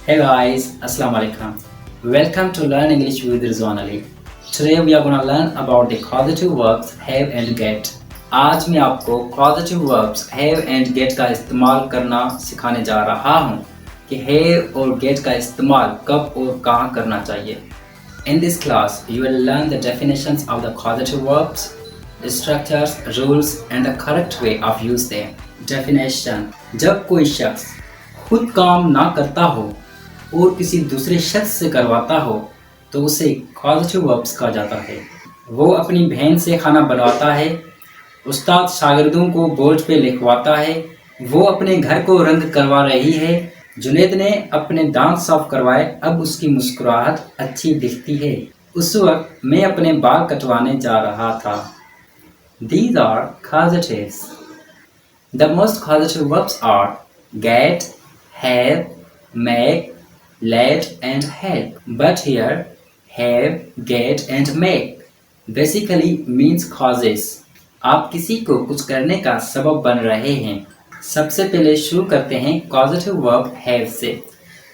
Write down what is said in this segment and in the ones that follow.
Hey guys, Assalamu alaikum. Welcome to Learn English with Rizwan Ali. Today we are going to learn about the causative verbs have and get. आज मैं आपको causative verbs have and get का इस्तेमाल करना सिखाने जा रहा हूँ कि have और get का इस्तेमाल कब और कहाँ करना चाहिए. In this class, you will learn the definitions of the causative verbs, structures, rules and the correct way of use them. Definition: जब कोई शख्स खुद काम ना करता हो और किसी दूसरे शख्स से करवाता हो तो उसे कॉजेटिव वर्ब्स कहा जाता है। वो अपनी बहन से खाना बनवाता है, उस्ताद शागिर्दों को बोर्ड पे लिखवाता है, वो अपने घर को रंग करवा रही है, जुनैद ने अपने दांत साफ करवाए, अब उसकी मुस्कुराहट अच्छी दिखती है, उस वक्त मैं अपने बाल कटवाने जा रहा था। These are causatives. The most causative verbs are get, have, make, let and help. But here, have, get and make basically means causes. आप किसी को कुछ करने का सबब बन रहे हैं। सबसे पहले शुरू करते हैं causative verb have से।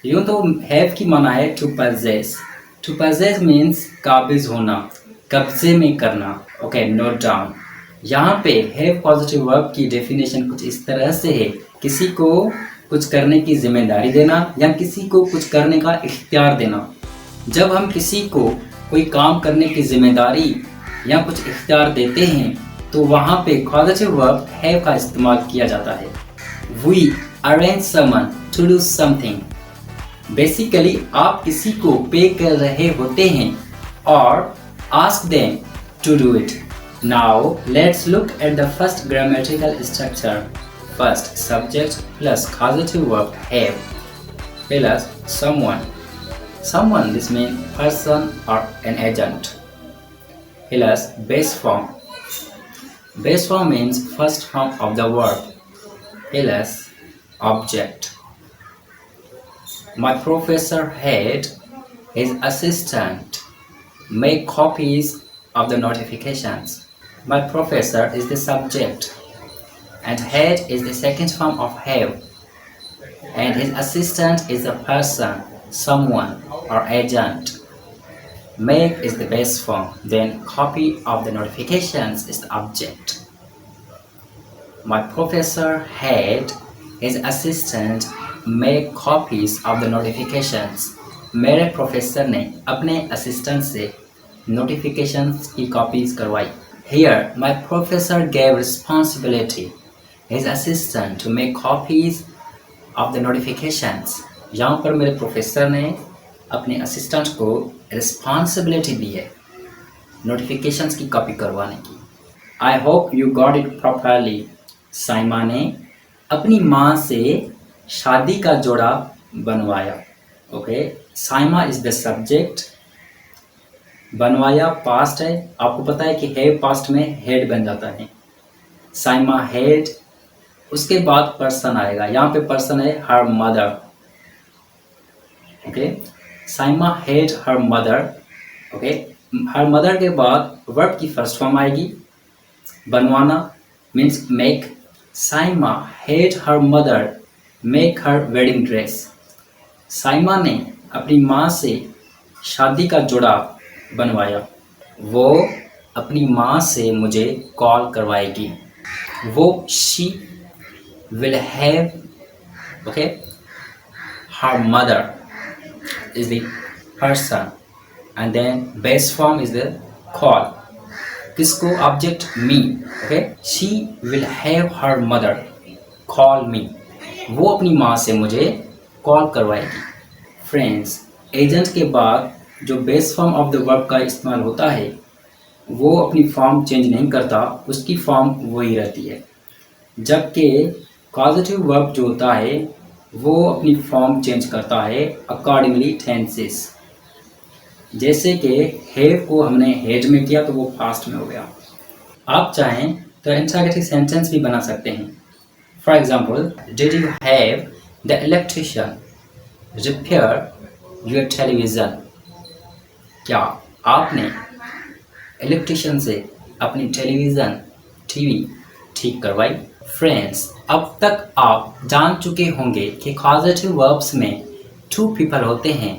यूँ तो have की माना है to possess. To possess means काबिज होना, कब्जे में करना। Okay, note down. यहाँ पे have causative verb की डेफिनेशन कुछ इस तरह से है, किसी को कुछ करने की जिम्मेदारी देना या किसी को कुछ करने का इख्तियार देना। जब हम किसी को कोई काम करने की जिम्मेदारी या कुछ इख्तियार देते हैं तो वहाँ पे causative verb have का इस्तेमाल किया जाता है। We arrange someone to do something. Basically आप किसी को पे कर रहे होते हैं और ask them to do it. Now let's look at the first grammatical structure. First, subject plus causative verb have plus someone. Someone, this means person or an agent. Plus base form. Base form means first form of the verb. Plus object. My professor had his assistant make copies of the notifications. My professor is the subject and had is the second form of have, and his assistant is the person, someone or agent. Make is the base form, then copy of the notifications is the object. My professor had his assistant make copies of the notifications. मेरे professor ने अपने assistant से notifications की copies करवाई। Here, my professor gave responsibility his assistant to make copies of the notifications. यहाँ पर मेरे professor ने अपने असिस्टेंट को रिस्पॉन्सिबिलिटी दी है नोटिफिकेशंस की कॉपी करवाने की। I hope you got it properly. Saima ने अपनी माँ से शादी का जोड़ा बनवाया। Okay, Saima is the subject, बनवाया पास्ट है। आपको पता है कि हैव पास्ट में हेड बन जाता है। साइमा हेड, उसके बाद पर्सन आएगा। यहाँ पे पर्सन है her mother. Okay, Saima head her mother. Okay, her mother के बाद वर्ब की फर्स्ट फॉर्म आएगी बनवाना, means make. Saima head her mother make her wedding dress. Saima ने अपनी माँ से शादी का जोड़ा बनवाया। वो अपनी माँ से मुझे कॉल करवाएगी। वो she will have, okay, her mother is the person and then base form is the call. किसको? object me. okay, she will have her mother call me. वो अपनी माँ से मुझे कॉल करवाएगी। फ्रेंड्स, एजेंट के बाद जो base form of the verb का इस्तेमाल होता है वो अपनी फॉर्म चेंज नहीं करता, उसकी फॉर्म वही रहती है। जबकि कॉजेटिव वर्ब जो होता है वो अपनी फॉर्म चेंज करता है अकॉर्डिंगली टेंसेस। जैसे कि हैव को हमने हेड में किया तो वो पास्ट में हो गया। आप चाहें तो इंटरोगेटिव सेंटेंस भी बना सकते हैं। For example, did you have the electrician repair your television? क्या आपने इलेक्ट्रिशियन से अपनी टेलीविज़न टीवी ठीक करवाई? फ्रेंड्स, अब तक आप जान चुके होंगे कि कॉजेटिव वर्ब्स में टू पीपल होते हैं,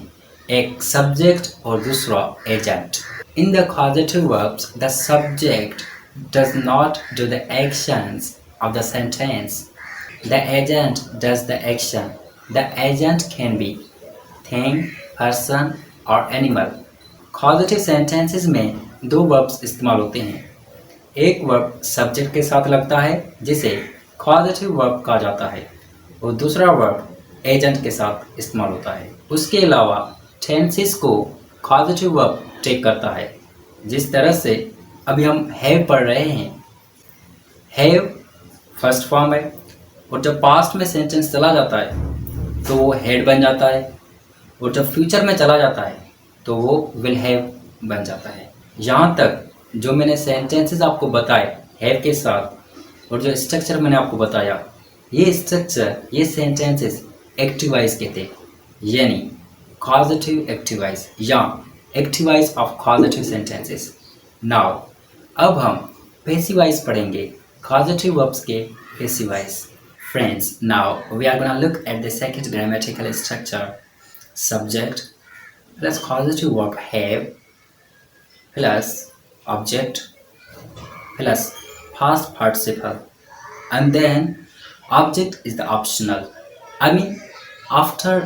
एक सब्जेक्ट और दूसरा agent. In the causative verbs the subject does not do the actions of the sentence. The agent does the action. The agent can be thing, person or animal. Causative sentences में दो verbs इस्तेमाल होते हैं। एक verb subject के साथ लगता है जिसे causative verb कहा जाता है और दूसरा वर्ब एजेंट के साथ इस्तेमाल होता है। उसके अलावा टेंसेस को causative verb टेक करता है। जिस तरह से अभी हम हैव पढ़ रहे हैं, हैव फर्स्ट फॉर्म है और जब पास्ट में सेंटेंस चला जाता है तो वो हैड बन जाता है और जब फ्यूचर में चला जाता है तो वो विल हैव बन जाता है। यहाँ तक जो मैंने सेंटेंसेस आपको बताए हैव के साथ और जो स्ट्रक्चर मैंने आपको बताया, ये स्ट्रक्चर, ये सेंटेंसेस एक्टिवाइज के थे, यानी कॉजेटिव एक्टिवाइज या एक्टिवाइज ऑफ कॉजेटिव सेंटेंसेस। नाउ अब हम पैसिवाइज पढ़ेंगे, causative verbs के passive. Friends, now we are gonna look at the second grammatical structure. Subject plus causative verb have plus object plus past participle, and then object is the optional. I mean, after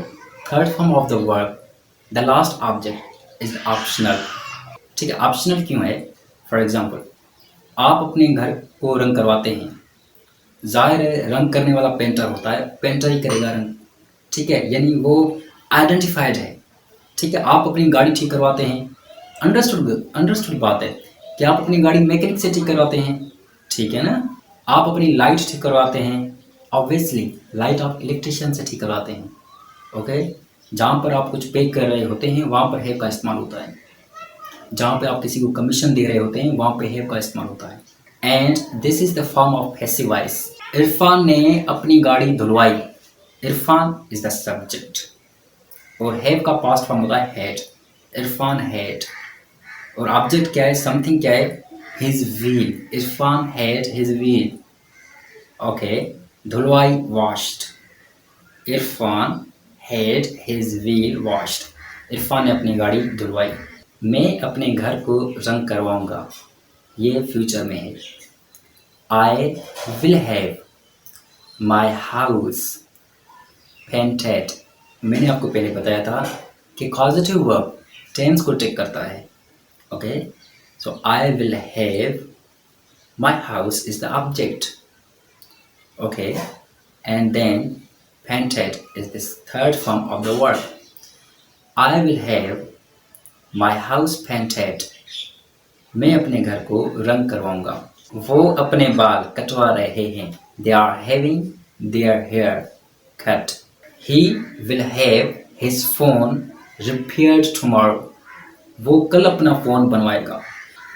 third form of the verb, the last object is optional. ठीक है, optional क्यों है? For example, आप अपने घर को रंग करवाते हैं, जाहिर है रंग करने वाला पेंटर होता है, पेंटर ही करेगा रंग, ठीक है, यानी वो आइडेंटिफाइड है। ठीक है, आप अपनी गाड़ी ठीक करवाते हैं, अंडरस्टूड बात है कि आप अपनी गाड़ी मैकेनिक से ठीक करवाते हैं, ठीक है ना। आप अपनी लाइट ठीक करवाते हैं, ऑब्वियसली लाइट आप इलेक्ट्रिशियन से ठीक करवाते हैं। ओके, जहाँ पर आप कुछ पे कर रहे होते हैं वहाँ पर हैव का इस्तेमाल होता है, जहाँ पे आप किसी को कमीशन दे रहे होते हैं वहाँ पे हैव का इस्तेमाल होता है। And this is the form of passive voice. Irfan ने अपनी गाड़ी धुलवाई, इरफान इज द सब्जेक्ट और हैव का पास्ट फॉर्म होता है हैड, इरफान हैड। और ऑब्जेक्ट क्या है, समथिंग क्या है, his wheel, Irfan had his wheel. Okay, धुलवाई washed, Irfan had his wheel washed, Irfan ने अपनी गाड़ी धुलवाई। मैं अपने घर को रंग करवाऊंगा, ये फ्यूचर में है। I will have my house painted. मैंने आपको पहले बताया था कि कॉजेटिव वर्ब टेंस को टेक करता है। Okay, so I will have my house is the object. Okay, and then painted is the third form of the verb. I will have my house painted, मैं अपने घर को रंग करवाऊंगा। वो अपने बाल कटवा रहे हैं, they are having their hair cut. He will have his phone repaired tomorrow, वो कल अपना फ़ोन बनवाएगा।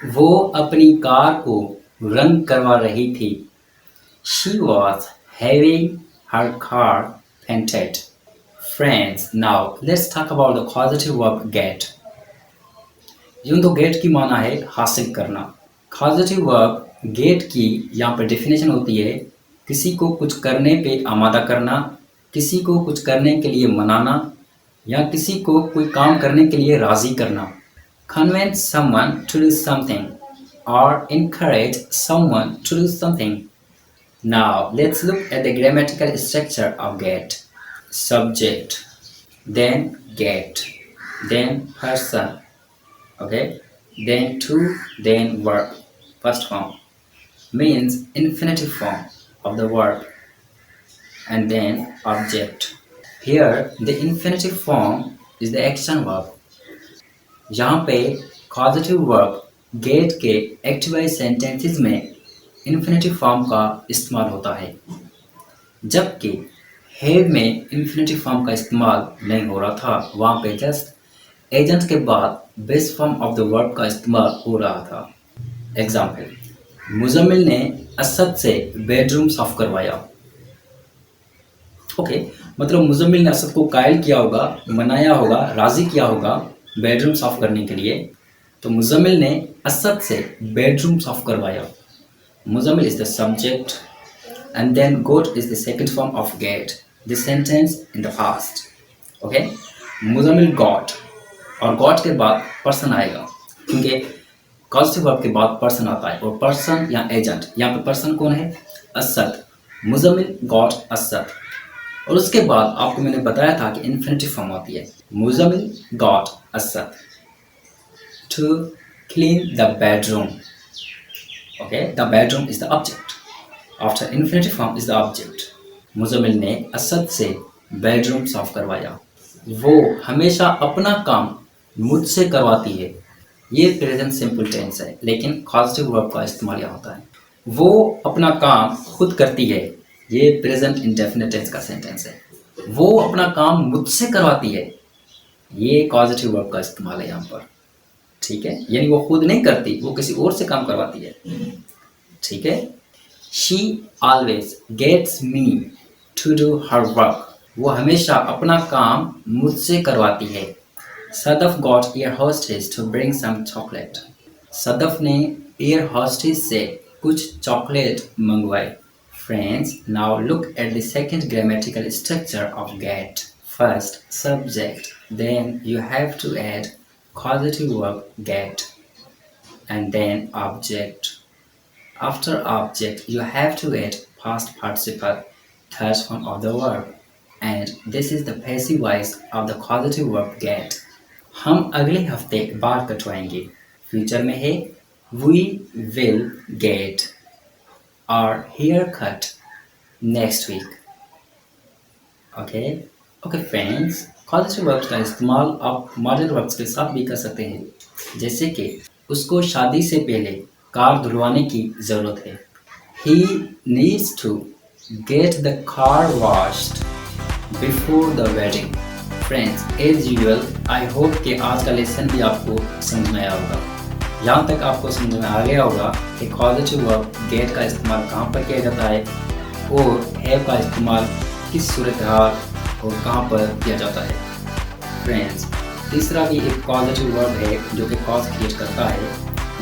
वो अपनी कार को रंग करवा रही थी, she was having her car painted. Friends, now let's talk about the causative verb get. यूँ तो गेट की माना है हासिल करना। कॉजेटिव वर्ब गेट की यहाँ पर डेफिनेशन होती है किसी को कुछ करने पे आमादा करना, किसी को कुछ करने के लिए मनाना या किसी को कोई काम करने के लिए राज़ी करना। Convince someone to do something और encourage someone to do something. Now let's look at the grammatical structure of get. Subject, then get, then person. Okay, then to, then verb. First form means infinitive form of the verb, and then object. Here the infinitive form is the action verb. यहाँ पे causative verb get के activized sentences में infinitive form का इस्तेमाल होता है, जबकि have में infinitive form का इस्तेमाल नहीं हो रहा था, वहाँ पे just एजेंट के बाद base form of the verb का इस्तेमाल हो रहा था। एग्जाम्पल, मुजम्मिल ने असद से बेडरूम साफ करवाया। ओके, मतलब मुजम्मिल ने असद को कायल किया होगा, मनाया होगा, राज़ी किया होगा बेडरूम साफ करने के लिए, तो मुजम्मिल ने असद से बेडरूम साफ करवाया। Muzammil is the subject and then got is the second form of get, the sentence in the past. Okay, Muzammil got, और गॉट के बाद पर्सन आएगा, क्योंकि कॉजेटिव वर्ब के बाद पर्सन आता है, और पर्सन या एजेंट, यहाँ पे पर्सन कौन है? असद। मुजम्मिल गॉट असद। और उसके बाद आपको मैंने बताया था कि इन्फिनिटिव फॉर्म होती है। Muzammil got Asad to clean the bedroom. Okay, the bedroom is the object, after infinitive form is the object. Muzammil ने असद से बेडरूम साफ करवाया। वो हमेशा अपना काम मुझसे करवाती है। ये प्रेजेंट सिंपल टेंस है, लेकिन कॉजेटिव वर्ब का इस्तेमाल यहाँ होता है। वो अपना काम खुद करती है, ये प्रेजेंट इंडेफिनिट टेंस का सेंटेंस है। वो अपना काम मुझसे करवाती है, ये कॉजेटिव वर्ब का इस्तेमाल है यहाँ पर। ठीक है, यानी वो खुद नहीं करती, वो किसी और से काम करवाती है। ठीक है। She always gets me to do her work. वो हमेशा अपना काम मुझसे करवाती है। Sadaf got air hostess to bring some chocolate. Sadaf ने एयर होस्टेस से कुछ चॉकलेट मंगवाए। Friends, now look at the second grammatical structure of get. First, subject. Then you have to add causative verb get, and then object. After object, you have to add past participle, third form of the verb, and this is the passive voice of the causative verb get. हम अगले हफ्ते बाल कटवाएंगे। Future में है we will get our haircut next week. Okay? Okay friends, causative verbs का इस्तेमाल आप modal verbs के साथ भी कर सकते हैं, जैसे कि उसको शादी से पहले कार धुलवाने की ज़रूरत है। He needs to get the car washed before the wedding. Friends, as usual, I hope कि आज का लेसन भी आपको समझ में आया होगा। यहाँ तक आपको समझ में आ गया होगा कि कॉजेटिव वर्ब गेट का इस्तेमाल कहाँ पर किया जाता है और हैव का इस्तेमाल किस सूरत हाल और कहाँ पर किया जाता है। फ्रेंड्स, तीसरा भी एक कॉजेटिव वर्ब है जो कि कॉज क्रिएट करता है,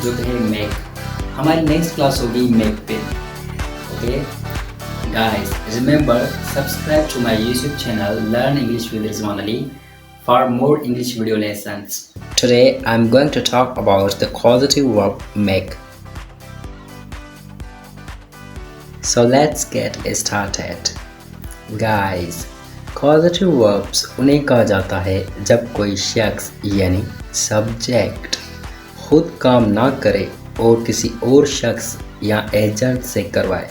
जो कि है मेक। हमारी नेक्स्ट क्लास होगी मेक पे। Okay guys, remember subscribe to my YouTube channel Learn English with Rizwan Ali for more English video lessons. Today I'm going to talk about the causative verb make. So let's get started. Guys, causative verbs उन्हें कहा जाता है जब कोई शख्स यानी subject खुद काम ना करे और किसी और शख्स या एजेंट से करवाए।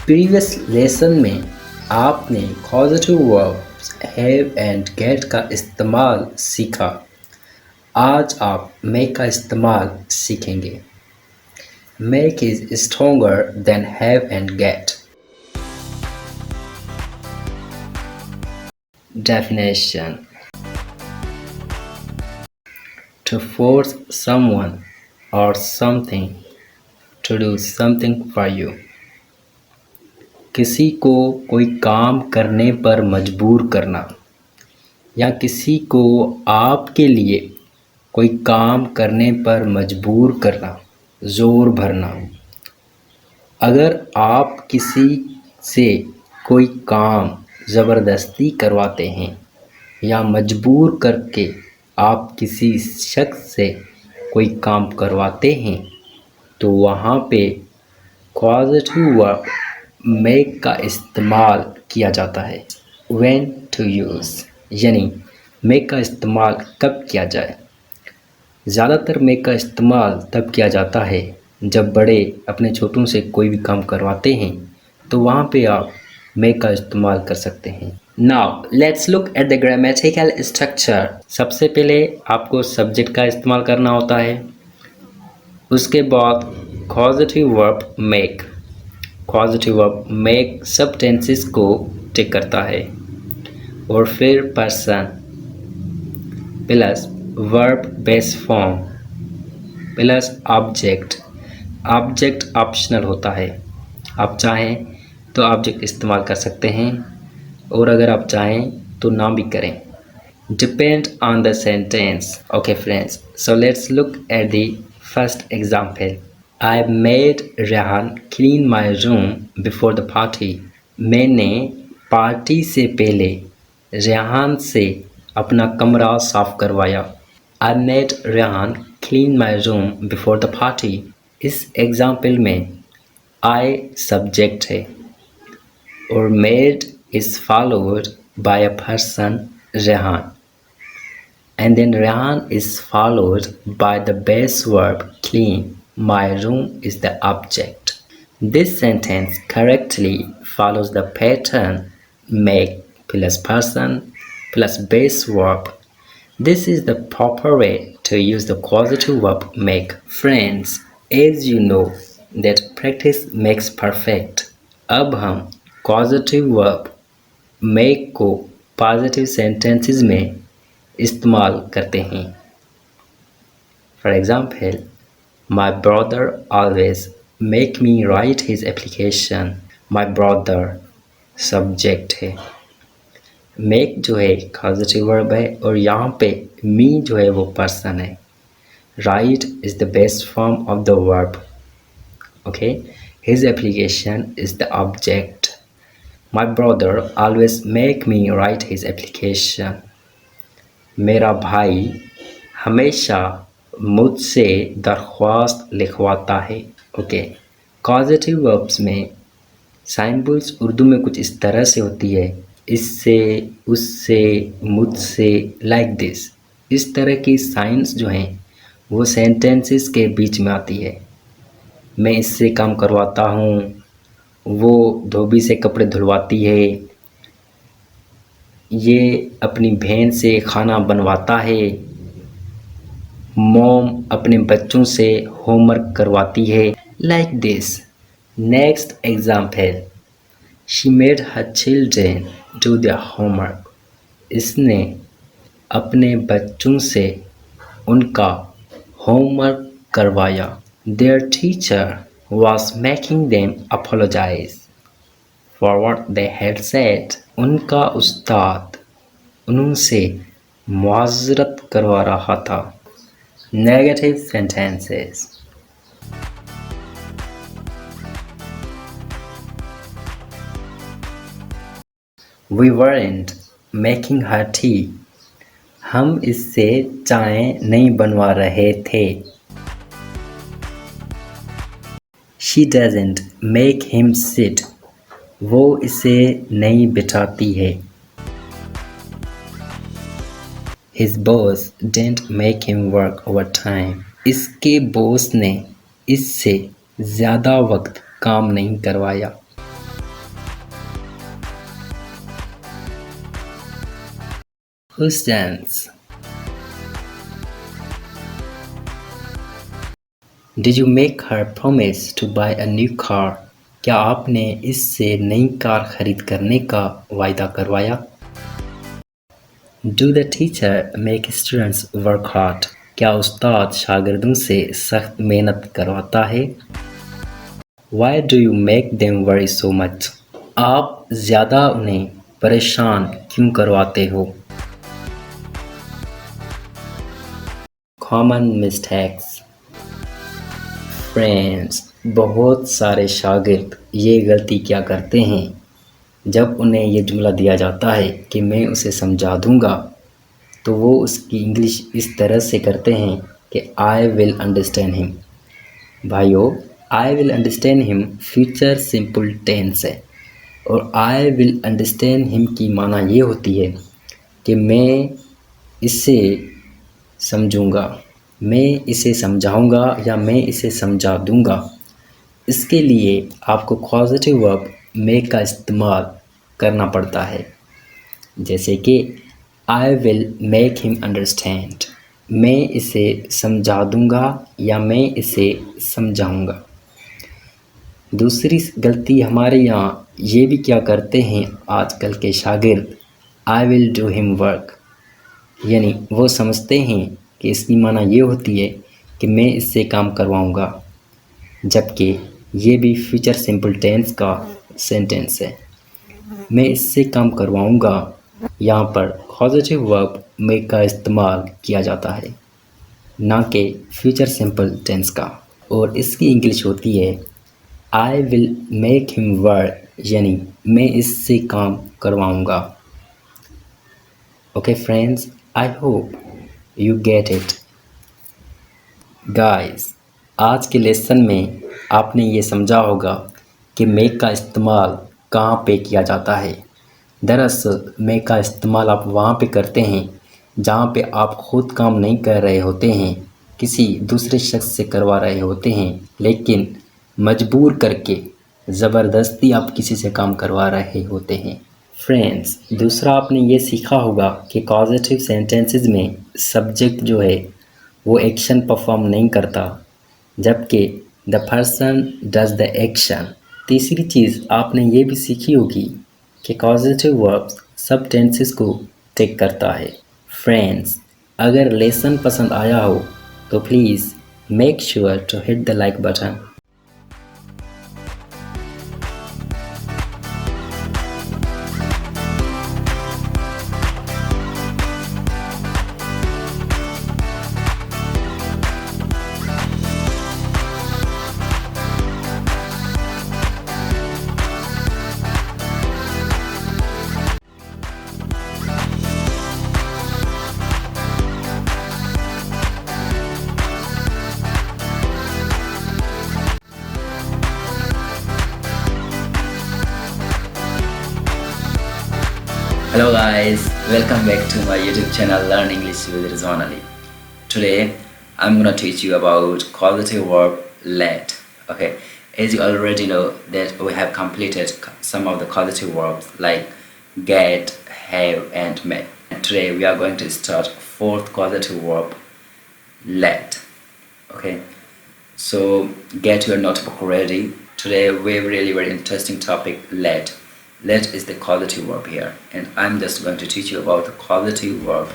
प्रीवियस लेसन में आपने causative verbs have and get का इस्तेमाल सीखा। आज आप मेक का इस्तेमाल सीखेंगे। Make is stronger than have and get. Definition: to force someone or something to do something for you. किसी को कोई काम करने पर मजबूर करना या किसी को आपके लिए कोई काम करने पर मजबूर करना, ज़ोर भरना। अगर आप किसी से कोई काम ज़बरदस्ती करवाते हैं या मजबूर करके आप किसी शख्स से कोई काम करवाते हैं तो वहाँ पे कॉजेटिव वर्ब मेक का इस्तेमाल किया जाता है। व्हेन टू यूज़, यानी मेक का इस्तेमाल कब किया जाए। ज़्यादातर मेक का इस्तेमाल तब किया जाता है जब बड़े अपने छोटों से कोई भी काम करवाते हैं, तो वहाँ पे आप मेक का इस्तेमाल कर सकते हैं। Now let's look at the grammatical structure. सबसे पहले आपको सब्जेक्ट का इस्तेमाल करना होता है, उसके बाद causative verb make. Causative verb make सब टेंसेस को टेक करता है, और फिर person plus verb base form plus object. Object optional होता है, आप चाहें तो ऑब्जेक्ट इस्तेमाल कर सकते हैं और अगर आप चाहें तो ना भी करें। Depend on the sentence. Okay friends, so let's look at the first example. I made Rehan clean my room before the party. मैंने पार्टी से पहले रेहान से अपना कमरा साफ करवाया। I made Rehan clean my room before the party. इस example में I सब्जेक्ट है और made is followed by a person Rehan, and then Rehan is followed by the base verb clean. My room is the object. This sentence correctly follows the pattern make plus person plus base verb. This is the proper way to use the causative verb make. Friends, as you know that practice makes perfect. अब हम causative verb make को positive sentences में इस्तेमाल करते हैं। For example, my brother always make me write his application. My brother subject है, make जो है causative verb है और यहाँ पे मी जो है वो पर्सन है। Right is the best form of the verb. Okay, his application is the object. My brother always make me right his application. मेरा भाई हमेशा मुझसे दरख्वास्त लिखवाता है। ओके, causative verbs में साइनबुल्स उर्दू में कुछ इस तरह से होती है, इससे, उससे, मुझसे, लाइक दिस। इस तरह की साइंस जो हैं वो सेंटेंसेस के बीच में आती है। मैं इससे काम करवाता हूँ, वो धोबी से कपड़े धुलवाती है, ये अपनी बहन से खाना बनवाता है, मॉम अपने बच्चों से होमवर्क करवाती है, like this. Next example, she made her children do their homework. इसने अपने बच्चों से उनका होमवर्क करवाया। Their teacher was making them apologise for what they had said. उनका उस्ताद उनसे मुआज़रत करवा रहा था। Negative sentences. We weren't making her tea. हम इससे चाय नहीं बनवा रहे थे। She doesn't make him sit. वो इसे नहीं बिठाती है। His boss didn't make him work overtime. इसके बॉस ने इससे ज़्यादा वक्त काम नहीं करवाया। Questions. Did you make her promise to buy a new car? क्या आपने इससे नई कार खरीद करने का वायदा करवाया? Do the teacher make students work hard? क्या उस्ताद शागिर्दों से सख्त मेहनत करवाता है? Why do you make them worry so much? आप ज़्यादा उन्हें परेशान क्यों करवाते हो? Common mistakes. Friends, बहुत सारे शागिर्द ये गलती क्या करते हैं, जब उन्हें ये जुमला दिया जाता है कि मैं उसे समझा दूंगा, तो वो उसकी इंग्लिश इस तरह से करते हैं कि आई विल अंडरस्टैंड हिम। भाइयों, I will understand him future simple tense है और आई विल अंडरस्टैंड हिम की माना ये होती है कि मैं इसे समझूंगा, मैं इसे समझाऊंगा या मैं इसे समझा दूंगा। इसके लिए आपको causative verb make का इस्तेमाल करना पड़ता है, जैसे कि I will make him understand, मैं इसे समझा दूंगा या मैं इसे समझाऊंगा। दूसरी गलती हमारे यहाँ ये भी क्या करते हैं आजकल के शागिर्द, I will do him work, यानी वो समझते हैं कि इसकी माना ये होती है कि मैं इससे काम करवाऊंगा, जबकि ये भी फ्यूचर सिंपल टेंस का सेंटेंस है। मैं इससे काम करवाऊंगा, यहाँ पर पॉजिटिव वर्ब मेक का इस्तेमाल किया जाता है, ना कि फ्यूचर सिंपल टेंस का, और इसकी इंग्लिश होती है I will make him work, यानी मैं इससे काम करवाऊंगा। Okay friends, I hope you get it. Guys, आज के लेसन में आपने ये समझा होगा कि मेक का इस्तेमाल कहाँ पे किया जाता है। दरअसल मेक का इस्तेमाल आप वहाँ पे करते हैं जहाँ पे आप खुद काम नहीं कर रहे होते हैं, किसी दूसरे शख्स से करवा रहे होते हैं, लेकिन मजबूर करके ज़बरदस्ती आप किसी से काम करवा रहे होते हैं। फ्रेंड्स, दूसरा आपने ये सीखा होगा कि कॉजेटिव सेंटेंसेस में सब्जेक्ट जो है वो एक्शन परफॉर्म नहीं करता, जबकि the person does the action. तीसरी चीज़ आपने ये भी सीखी होगी कि कॉजेटिव वर्ब्स सब टेंसेस को टेक करता है। फ्रेंड्स, अगर लेसन पसंद आया हो तो please make sure to hit the like button. Hello guys, welcome back to my YouTube channel Learn English with Rizwan Ali. Today I'm gonna teach you about causative verb let. Okay, as you already know that we have completed some of the causative verbs like get, have and met. And today we are going to start fourth causative verb let. Okay, so get your notebook ready. Today we have really very interesting topic let. Let is the causative verb here, and I'm just going to teach you about the causative verb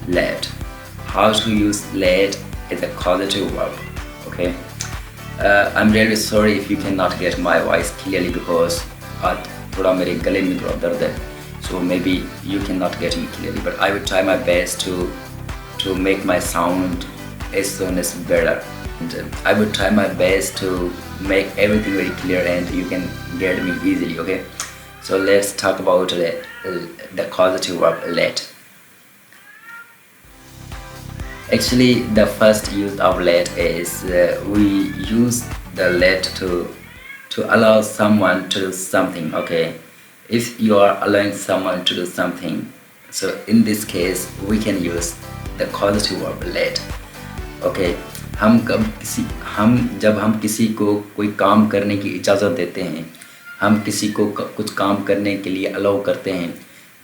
let. How to use let as a causative verb. Okay. I'm really sorry if you cannot get my voice clearly because थोड़ा मेरे गले में थोड़ा दर्द है, so maybe you cannot get me clearly, but I will try my best to make my sound as soon as better. And I will try my best to make everything very clear and you can get me easily. Okay. So let's talk about the causative verb let. Actually, the first use of let is we use the let to allow someone to do something. Okay, if you are allowing someone to do something, so in this case we can use the causative verb let. Okay, जब हम किसी को कोई काम करने की इजाज़त देते हैं, हम किसी को कुछ काम करने के लिए अलाउ करते हैं,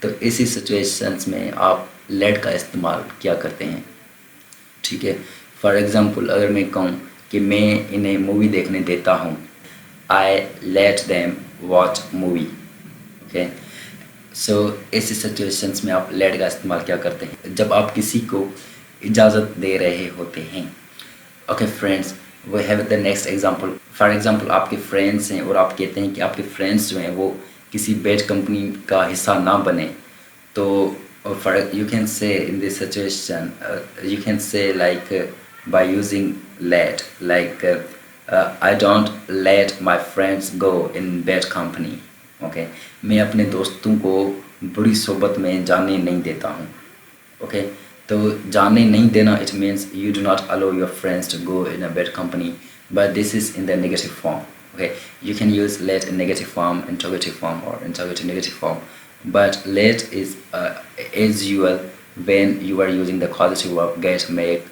तो इसी सिचुएशंस में आप लेट का इस्तेमाल क्या करते हैं। ठीक है, फॉर एग्ज़ाम्पल अगर मैं कहूँ कि मैं इन्हें मूवी देखने देता हूँ, I let them watch movie. Okay, so ऐसी सिचुएशंस में आप लेट का इस्तेमाल क्या करते हैं, जब आप किसी को इजाज़त दे रहे होते हैं। Okay friends, we have the next example. For example आपके फ्रेंड्स हैं और आप कहते हैं कि आपके फ्रेंड्स जो हैं वो किसी बैड कंपनी का हिस्सा ना बने, तो for you can say in this situation you can say like by using let, like I don't let my friends go in bad company. Okay, मैं अपने दोस्तों को बुरी सोबत में जाने नहीं देता हूँ। ओके, तो जाने नहीं देना, it means you do not allow your friends to go in a bad company, but this is in the negative form. Okay, you can use let in negative form, interrogative form, or interrogative negative form, but let is as usual when you are using the causative verb get, make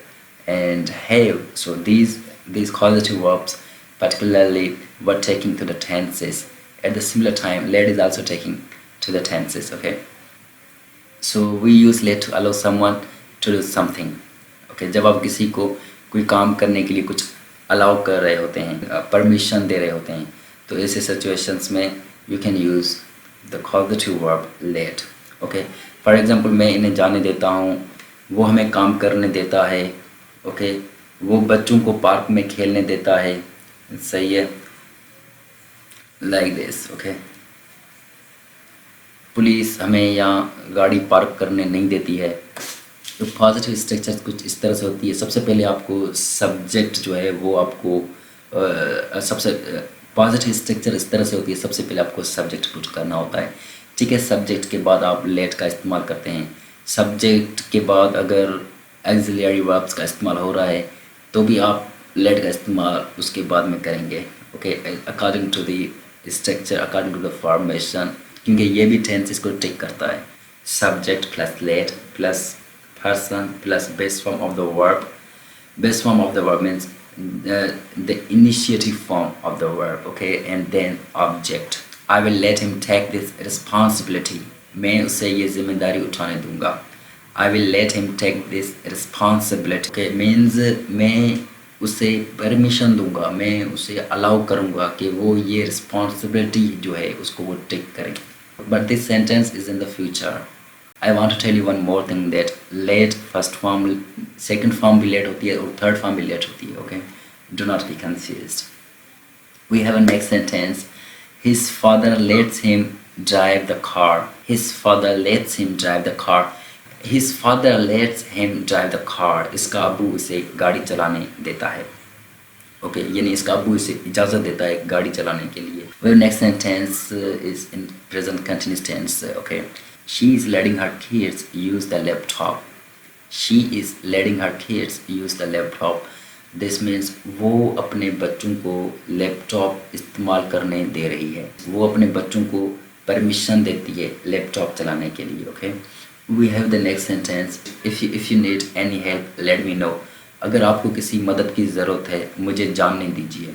and have. So these causative verbs particularly were taking to the tenses. At the similar time let is also taking to the tenses. Okay, so we use let to allow someone to do something. Okay, जब आप किसी को कोई काम करने के लिए कुछ अलाउ कर रहे होते हैं, परमिशन दे रहे होते हैं, तो ऐसे सिचुएशंस में you can use the causative verb let. Okay, for example मैं इन्हें जाने देता हूँ, वो हमें काम करने देता है. ओके, वो बच्चों को पार्क में खेलने देता है. सही है, लाइक दिस. ओके, पुलिस हमें यहाँ गाड़ी पार्क करने नहीं देती है. तो पॉजिटिव स्ट्रक्चर कुछ इस तरह से होती है. सबसे पहले आपको सब्जेक्ट जो है वो आपको सबसे पॉजिटिव स्ट्रक्चर इस तरह से होती है, सबसे पहले आपको सब्जेक्ट पुट करना होता है. ठीक है, सब्जेक्ट के बाद आप लेट का इस्तेमाल करते हैं. सब्जेक्ट के बाद अगर एक्सिलरी वर्ब्स का इस्तेमाल हो रहा है तो भी आप लेट का इस्तेमाल उसके बाद में करेंगे। Okay, according to the structure, according to the formation, क्योंकि ये भी टेंस इसको टेक करता है। Subject plus let plus person plus base form of the verb. Base form of the verb means the initiative form of the verb, okay, and then object. I will let him take this responsibility. मैं उसे ये जिम्मेदारी उठाने दूंगा। I will let him take this responsibility. Okay, means मैं उसे permission दूंगा, मैं उसे अलाउ करूंगा कि वो ये रिस्पॉन्सिबिलिटी जो है उसको वो टेक करे। But this sentence is in the future. I want to tell you one more thing that late first form, second form भी late होती है और third form भी late होती है. Okay, do not be confused. We have a next sentence. His father lets him drive the car. His father lets him drive the car. His father lets him drive the car. इसका अबू इसे गाड़ी चलाने देता है. Okay, यानी इसका अबू इसे इजाज़त देता है गाड़ी चलाने के लिए. Well, next sentence is in present continuous tense. Okay. She is letting her kids use the laptop. She is letting her kids use the laptop. This means वो अपने बच्चों को लैपटॉप इस्तेमाल करने दे रही है, वो अपने बच्चों को परमिशन देती है लैपटॉप चलाने के लिए। Okay, we have the next sentence. If you need any help, let me know. अगर आपको किसी मदद की ज़रूरत है मुझे जानने दीजिए।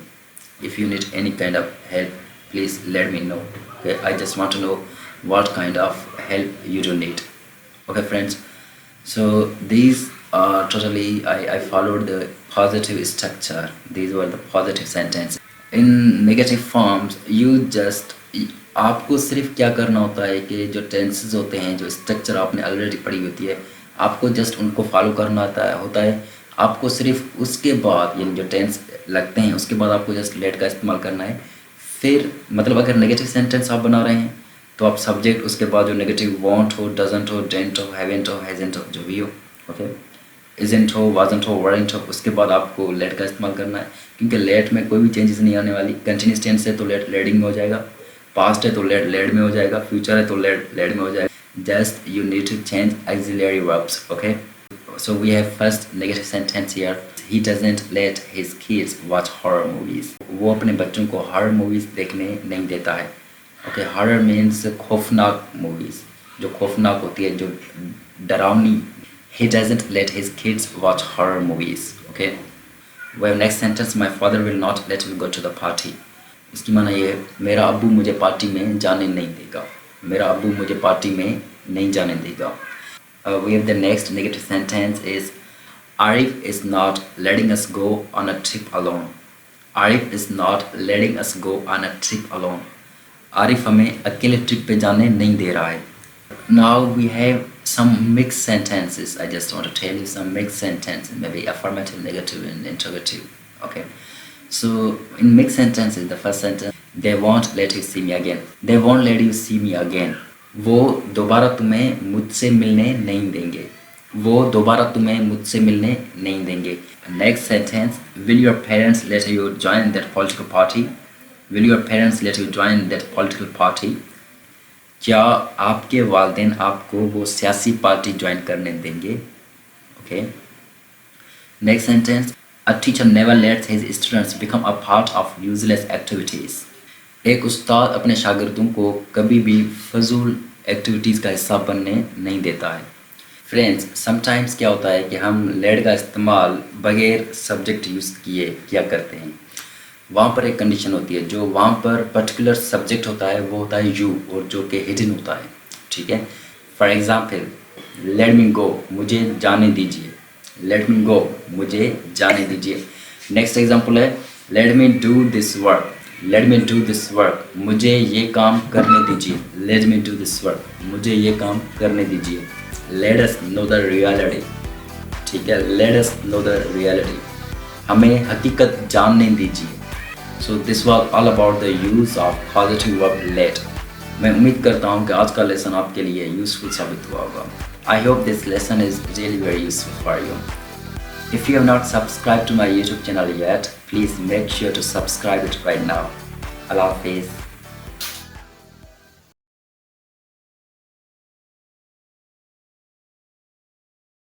If you need any kind of help, please let me know. Okay, I just want to know what kind of help you do need. Okay friends, so these are totally I followed the positive structure. These were the positive sentences. In negative forms you just आपको सिर्फ क्या करना होता है कि जो tenses होते हैं, जो स्ट्रक्चर आपने ऑलरेडी पढ़ी होती है, आपको जस्ट उनको फॉलो करना होता है। आपको सिर्फ उसके बाद यानी जो टेंस लगते हैं उसके बाद आपको जस्ट लेट का इस्तेमाल करना है। फिर मतलब अगर नेगेटिव सेंटेंस आप बना रहे हैं तो आप सब्जेक्ट उसके बाद जो नेगेटिव वॉन्ट हो, डजंट हो, डेंट हो, हैवेंट हो, हैजेंट हो, जो भी हो, ओके, इजेंट हो, वाजंट हो, वरेंट हो, उसके बाद आपको लेट का इस्तेमाल करना है। क्योंकि लेट में कोई भी चेंजेस नहीं आने वाली। कंटिन्यूस टेंस है तो लेट लेडिंग में हो जाएगा, पास्ट है तो लेट लेड में हो जाएगा, फ्यूचर है तो लेट लेड में हो जाएगा। Just you need to change auxiliary verbs. Okay, so we have first negative sentence here. He doesn't let his kids watch horror movies. वो अपने बच्चों को हॉरर मूवीज़ देखने नहीं देता है। ओके, हॉरर मीन्स खौफनाक मूवीज़, जो खौफनाक होती है, जो डरावनी। He doesn't let his kids watch horror movies. Okay. Well, next sentence, my father will not let me go to the party. इसकी माना ये है मेरा अब्बू मुझे पार्टी में जाने नहीं देगा, मेरा अब्बू मुझे पार्टी में नहीं जाने देगा। We have the next negative sentence is Arif is not letting us go on a trip alone. Arif is not letting us go on a trip alone. Arif हमें अकेले ट्रिप पे जाने नहीं दे रहा है। Now we have some mixed sentences. I just want to tell you some mixed sentences, maybe affirmative, negative, and interrogative. Okay. So in mixed sentences, the first sentence, they won't let you see me again. They won't let you see me again. वो दोबारा तुम्हें मुझसे मिलने नहीं देंगे, वो दोबारा तुम्हें मुझसे मिलने नहीं देंगे। Next sentence, will your parents let you join that political party? Will your parents let you join that political party? क्या आपके वालिदैन आपको वो सियासी पार्टी ज्वाइन करने देंगे? Okay. Next sentence, a teacher never lets his students become a part of useless activities. एक उस्ताद अपने शागिर्दों को कभी भी फजूल एक्टिविटीज़ का हिस्सा बनने नहीं देता है। फ्रेंड्स, समटाइम्स क्या होता है कि हम लेड का इस्तेमाल बगैर सब्जेक्ट यूज़ किए किया करते हैं। वहाँ पर एक कंडीशन होती है, जो वहाँ पर पर्टिकुलर सब्जेक्ट होता है वो होता है यू, और जो कि हिडन होता है। ठीक है, फॉर एग्ज़ाम्पल, लेट मी गो, मुझे जाने दीजिए, लेट मी गो, मुझे जाने दीजिए। नेक्स्ट एग्जाम्पल है let me do this work, let me do this work, मुझे ये काम करने दीजिए, let me do this work, मुझे ये काम करने दीजिए। Let us know the reality, ठीक है, let us know the reality, हमें हकीकत जानने दीजिए। So this was all about the use of positive verb let. मैं उम्मीद करता हूँ कि आज का लेसन आपके लिए यूज़फुल साबित हुआ होगा। I hope this lesson is really very useful for you. If you have not subscribed to my YouTube channel yet, please make sure to subscribe it right now. Allah Hafiz.